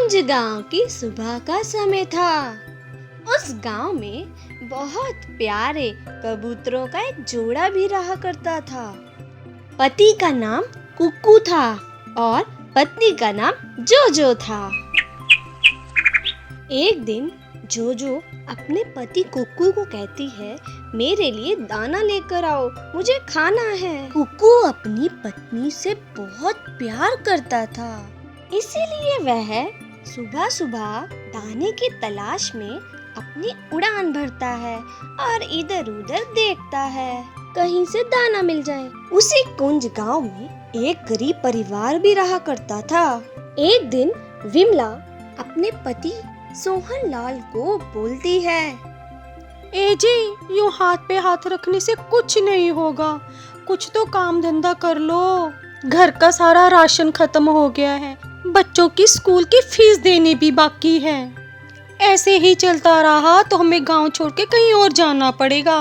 कुंज गांव की सुबह का समय था। उस गांव में बहुत प्यारे कबूतरों का एक जोड़ा भी रहा करता था। पति का नाम कुक्कू था और पत्नी का नाम जोजो था। एक दिन जोजो अपने पति कुक्कू को कहती है, मेरे लिए दाना लेकर आओ, मुझे खाना है। कुक्कू अपनी पत्नी से बहुत प्यार करता था, इसीलिए वह सुबह सुबह दाने की तलाश में अपनी उड़ान भरता है और इधर उधर देखता है कहीं से दाना मिल जाए। उसी कुंज गांव में एक गरीब परिवार भी रहा करता था। एक दिन विमला अपने पति सोहन लाल को बोलती है, ए जी, यूं हाथ पे हाथ रखने से कुछ नहीं होगा, कुछ तो काम धंधा कर लो। घर का सारा राशन खत्म हो गया है, बच्चों की स्कूल की फीस देनी भी बाकी है। ऐसे ही चलता रहा तो हमें गांव छोड़ के कहीं और जाना पड़ेगा।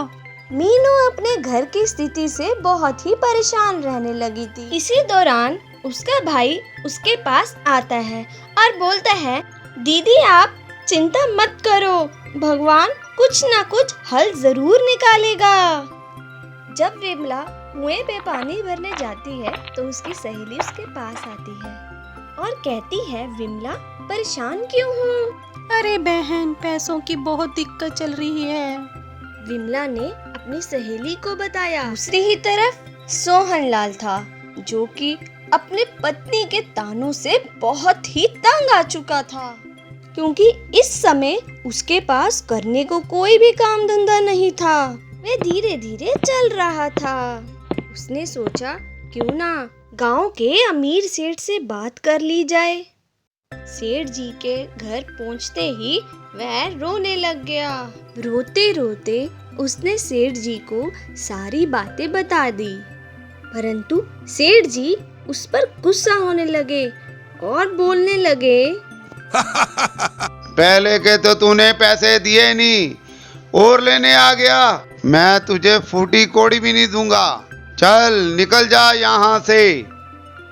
मीनू अपने घर की स्थिति से बहुत ही परेशान रहने लगी थी। इसी दौरान उसका भाई उसके पास आता है और बोलता है, दीदी आप चिंता मत करो, भगवान कुछ ना कुछ हल जरूर निकालेगा। जब विमला कुएं पे पानी भरने जाती है तो उसकी सहेली उसके पास आती है और कहती है, विमला परेशान क्यों हो? अरे बहन, पैसों की बहुत दिक्कत चल रही है। विमला ने अपनी सहेली को बताया। दूसरी ही तरफ सोहन लाल था, जो कि अपने पत्नी के तानों से बहुत ही तंग आ चुका था, क्योंकि इस समय उसके पास करने को कोई भी काम धंधा नहीं था। वह धीरे धीरे चल रहा था। उसने सोचा, क्यों ना गांव के अमीर सेठ से बात कर ली जाए। सेठ जी के घर पहुंचते ही वह रोने लग गया। रोते रोते उसने सेठ जी को सारी बातें बता दी, परंतु सेठ जी उस पर गुस्सा होने लगे और बोलने लगे, पहले के तो तूने पैसे दिए नहीं और लेने आ गया, मैं तुझे फूटी कोड़ी भी नहीं दूंगा। चल निकल जा यहाँ से,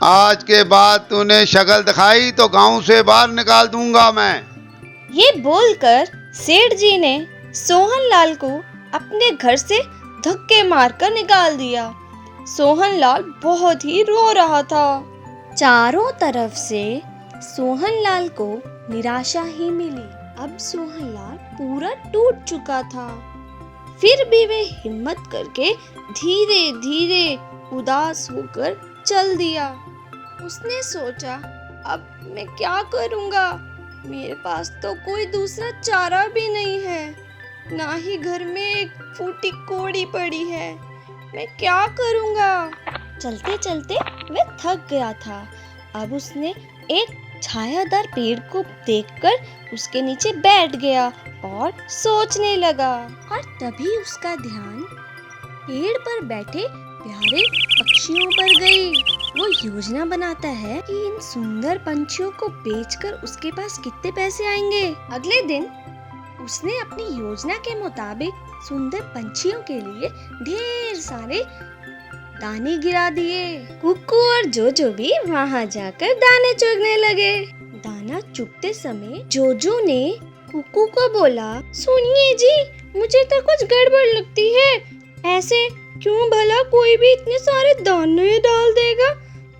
आज के बाद तूने शक्ल दिखाई तो गांव से बाहर निकाल दूंगा मैं। ये बोलकर सेठ जी ने सोहन लाल को अपने घर से धक्के मारकर निकाल दिया। सोहन लाल बहुत ही रो रहा था। चारों तरफ से सोहन लाल को निराशा ही मिली। अब सोहन लाल पूरा टूट चुका था। फिर भी वे हिम्मत करके धीरे धीरे उदास होकर चल दिया। उसने सोचा, अब मैं क्या करूँगा? मेरे पास तो कोई दूसरा चारा भी नहीं है, ना ही घर में एक फूटी कोड़ी पड़ी है। मैं क्या करूँगा? चलते चलते वह थक गया था। अब उसने एक छायादार पेड़ को देखकर उसके नीचे बैठ गया और सोचने लगा। और तभी उसका ध्यान पेड़ पर बैठे प्यारे पक्षियों पर गई। वो योजना बनाता है कि इन सुंदर पंछियों को बेचकर उसके पास कितने पैसे आएंगे। अगले दिन उसने अपनी योजना के मुताबिक सुंदर पंछियों के लिए ढेर सारे दाने गिरा दिए। कुक्कू और जोजो भी वहाँ जाकर दाने चुगने लगे। दाना चुगते समय जोजो ने कुक्कू को बोला, सुनिए जी, मुझे तो कुछ गड़बड़ लगती है। ऐसे क्यों भला कोई भी इतने सारे दाने डाल देगा?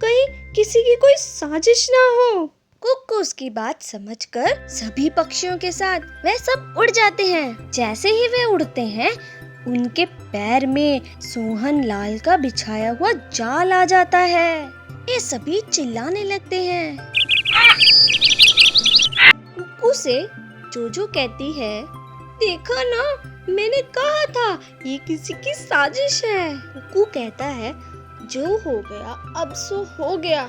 कहीं किसी की कोई साजिश ना हो। कुक्कू उसकी बात समझकर सभी पक्षियों के साथ वह सब उड़ जाते हैं। जैसे ही वे उड़ते हैं, उनके पैर में सोहन लाल का बिछाया हुआ जाल आ जाता है। ये सभी चिल्लाने लगते हैं। कुक्कू से जोजो कहती है, देखा ना, मैंने कहा था ये किसी की साजिश है। कुक्कू कहता है, जो हो गया अब सो हो गया,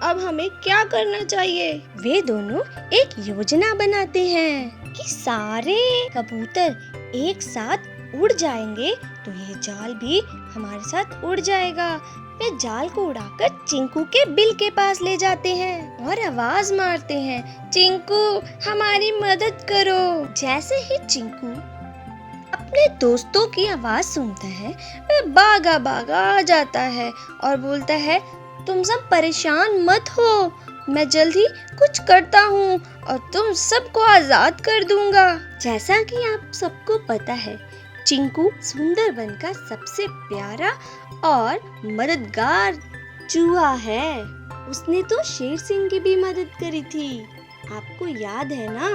अब हमें क्या करना चाहिए? वे दोनों एक योजना बनाते हैं कि सारे कबूतर एक साथ उड़ जाएंगे तो ये जाल भी हमारे साथ उड़ जाएगा। वे जाल को उड़ाकर चिंकू के बिल के पास ले जाते हैं और आवाज मारते हैं, चिंकू हमारी मदद करो। जैसे ही चिंकू अपने दोस्तों की आवाज सुनता है, वह भागा भागा आ जाता है और बोलता है, तुम सब परेशान मत हो, मैं जल्द ही कुछ करता हूँ और तुम सबको आजाद कर दूंगा। जैसा कि आप सबको पता है, चिंकू सुंदरबन का सबसे प्यारा और मददगार चूहा है। उसने तो शेर सिंह की भी मदद करी थी। आपको याद है ना?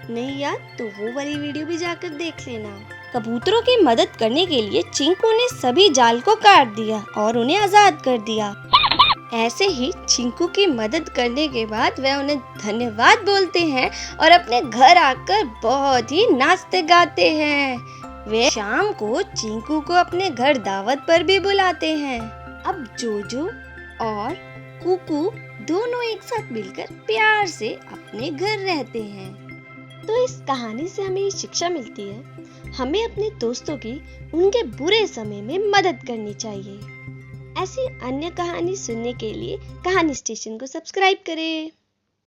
नहीं याद तो वो वाली वीडियो भी जाकर देख लेना। कबूतरों की मदद करने के लिए चिंकू ने सभी जाल को काट दिया और उन्हें आजाद कर दिया। ऐसे ही चिंकू की मदद करने के बाद वह उन्हें धन्यवाद बोलते हैं और अपने घर आकर बहुत ही नाचते गाते हैं। वे शाम को चिंकू को अपने घर दावत पर भी बुलाते हैं। अब जोजो और कुकू दोनों एक साथ मिलकर प्यार से अपने घर रहते हैं। तो इस कहानी से हमें शिक्षा मिलती है, हमें अपने दोस्तों की उनके बुरे समय में मदद करनी चाहिए। ऐसी अन्य कहानी सुनने के लिए कहानी स्टेशन को सब्सक्राइब करें।